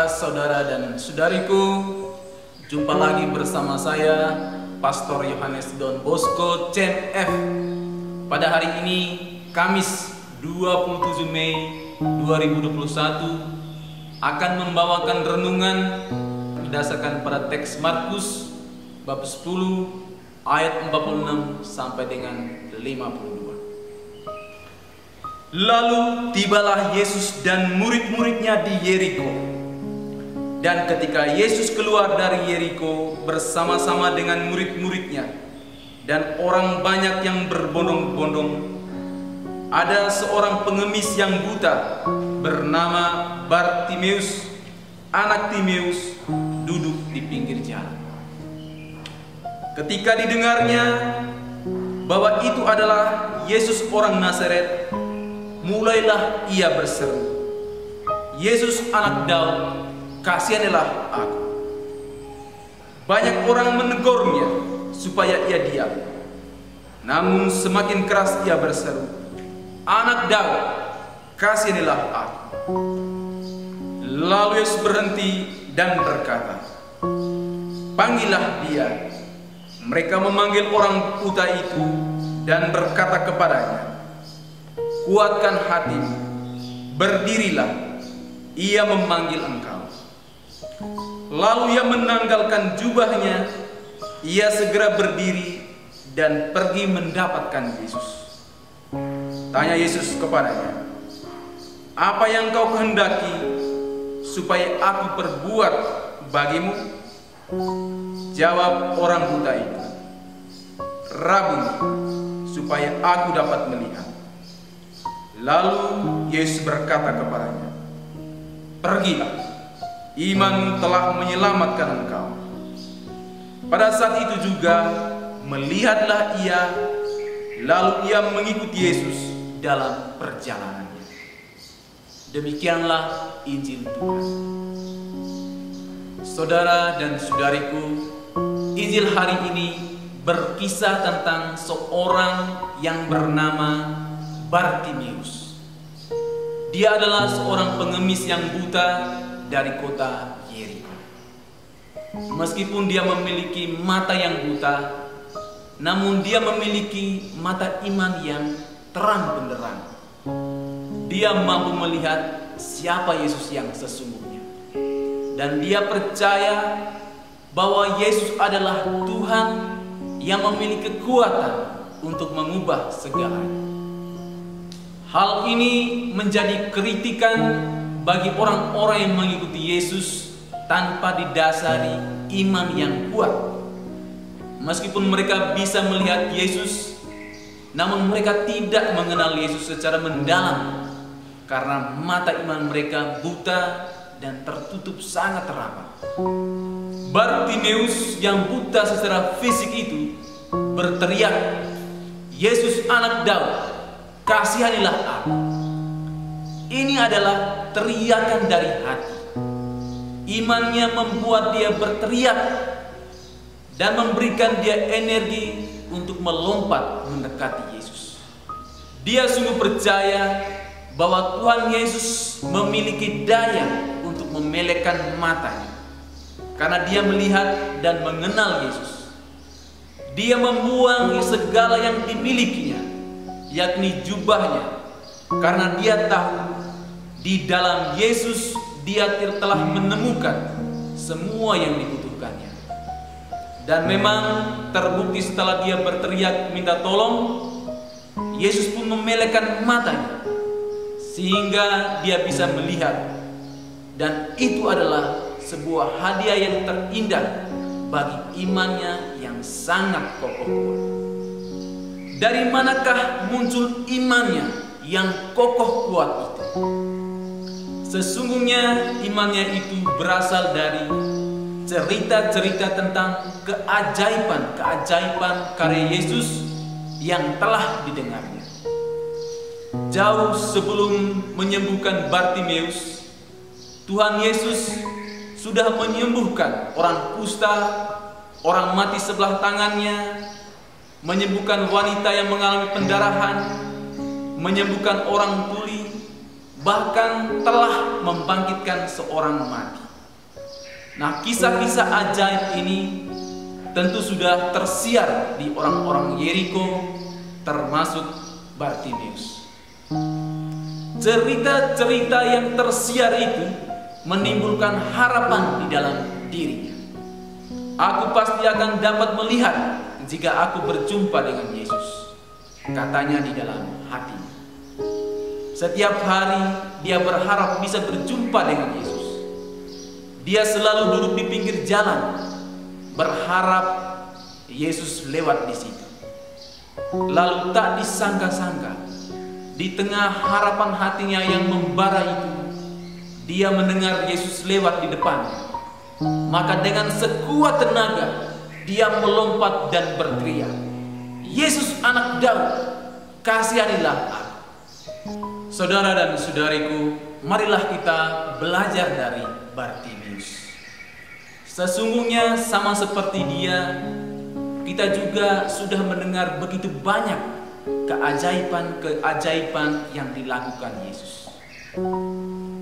Saudara dan saudariku, jumpa lagi bersama saya Pastor Yohanes Don Bosco CMF. Pada hari ini Kamis 27 Mei 2021 akan membawakan renungan berdasarkan pada teks Markus bab 10 ayat 46 sampai dengan 52. Lalu tibalah Yesus dan murid-muridnya di Yeriko. Dan ketika Yesus keluar dari Yeriko bersama-sama dengan murid-muridnya dan orang banyak yang berbondong-bondong, ada seorang pengemis yang buta bernama Bartimeus, anak Timeus, duduk di pinggir jalan. Ketika didengarnya bahwa itu adalah Yesus orang Nazaret, mulailah ia berseru, "Yesus anak Daud, kasihanilah aku." Banyak orang menegurnya supaya ia diam. Namun semakin keras ia berseru, "Anak Daud, kasihanilah aku." Lalu Yesus berhenti dan berkata, "Panggillah dia." Mereka memanggil orang buta itu dan berkata kepadanya, "Kuatkan hatimu, berdirilah, ia memanggil engkau." Lalu ia menanggalkan jubahnya, ia segera berdiri dan pergi mendapatkan Yesus. Tanya Yesus kepadanya, "Apa yang kau kehendaki supaya aku perbuat bagimu?" Jawab orang buta itu, "Rabuni, supaya aku dapat melihat." Lalu Yesus berkata kepadanya, "Pergilah, iman telah menyelamatkan engkau." Pada saat itu juga melihatlah ia, lalu ia mengikuti Yesus dalam perjalanannya. Demikianlah Injil Tuhan. Saudara dan saudariku, Injil hari ini berkisah tentang seorang yang bernama Bartimeus. Dia adalah seorang pengemis yang buta dari kota Yeriko. Meskipun dia memiliki mata yang buta, namun dia memiliki mata iman yang terang benderang. Dia mampu melihat siapa Yesus yang sesungguhnya. Dan dia percaya bahwa Yesus adalah Tuhan yang memiliki kekuatan untuk mengubah segalanya. Hal ini menjadi kritikan bagi orang-orang yang mengikuti Yesus tanpa didasari iman yang kuat. Meskipun mereka bisa melihat Yesus, namun mereka tidak mengenal Yesus secara mendalam karena mata iman mereka buta dan tertutup sangat rapat. Bartimeus yang buta secara fisik itu berteriak, "Yesus anak Daud, kasihanilah aku." Ini adalah teriakan dari hati. Imannya membuat dia berteriak dan memberikan dia energi untuk melompat mendekati Yesus. Dia sungguh percaya bahwa Tuhan Yesus memiliki daya untuk memelekkan matanya, karena dia melihat dan mengenal Yesus. Dia membuang segala yang dimilikinya, yakni jubahnya, karena dia tahu di dalam Yesus dia telah menemukan semua yang dibutuhkannya. Dan memang terbukti setelah dia berteriak minta tolong, Yesus pun memelekkan matanya sehingga dia bisa melihat. Dan itu adalah sebuah hadiah yang terindah bagi imannya yang sangat kokoh kuat. Dari manakah muncul imannya yang kokoh kuat itu? Sesungguhnya imannya itu berasal dari cerita-cerita tentang keajaiban-keajaiban karya Yesus yang telah didengarnya. Jauh sebelum menyembuhkan Bartimeus, Tuhan Yesus sudah menyembuhkan orang kusta, orang mati sebelah tangannya, menyembuhkan wanita yang mengalami pendarahan, menyembuhkan orang tuli, bahkan telah membangkitkan seorang mati. Nah, kisah-kisah ajaib ini tentu sudah tersiar di orang-orang Yeriko, termasuk Bartimeus. Cerita-cerita yang tersiar itu menimbulkan harapan di dalam dirinya. Aku pasti akan dapat melihat jika aku berjumpa dengan Yesus, katanya di dalam hatinya. Setiap hari dia berharap bisa berjumpa dengan Yesus. Dia selalu duduk di pinggir jalan, berharap Yesus lewat di situ. Lalu tak disangka-sangka, di tengah harapan hatinya yang membara itu, dia mendengar Yesus lewat di depan. Maka dengan sekuat tenaga, dia melompat dan berteriak, "Yesus anak Daud, kasihanilah aku." Saudara dan saudariku, marilah kita belajar dari Bartimeus. Sesungguhnya sama seperti dia, kita juga sudah mendengar begitu banyak keajaiban-keajaiban yang dilakukan Yesus.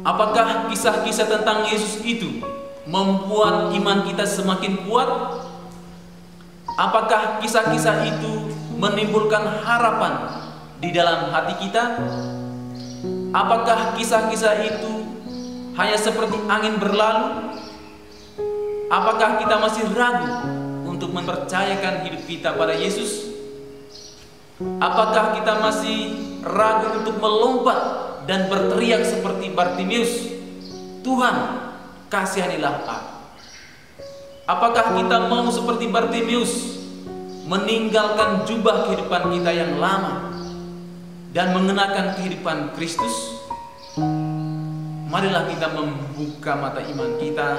Apakah kisah-kisah tentang Yesus itu membuat iman kita semakin kuat? Apakah kisah-kisah itu menimbulkan harapan di dalam hati kita? Apakah kisah-kisah itu hanya seperti angin berlalu? Apakah kita masih ragu untuk mempercayakan hidup kita pada Yesus? Apakah kita masih ragu untuk melompat dan berteriak seperti Bartimeus, "Tuhan, kasihanilah aku"? Apakah kita mau seperti Bartimeus, meninggalkan jubah kehidupan kita yang lama dan mengenakan kehidupan Kristus? Marilah kita membuka mata iman kita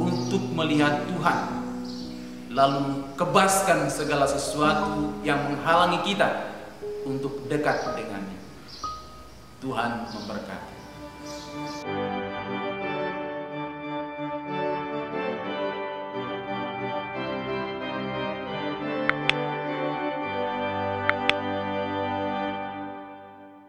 untuk melihat Tuhan, lalu kebaskan segala sesuatu yang menghalangi kita untuk dekat dengannya. Tuhan memberkati.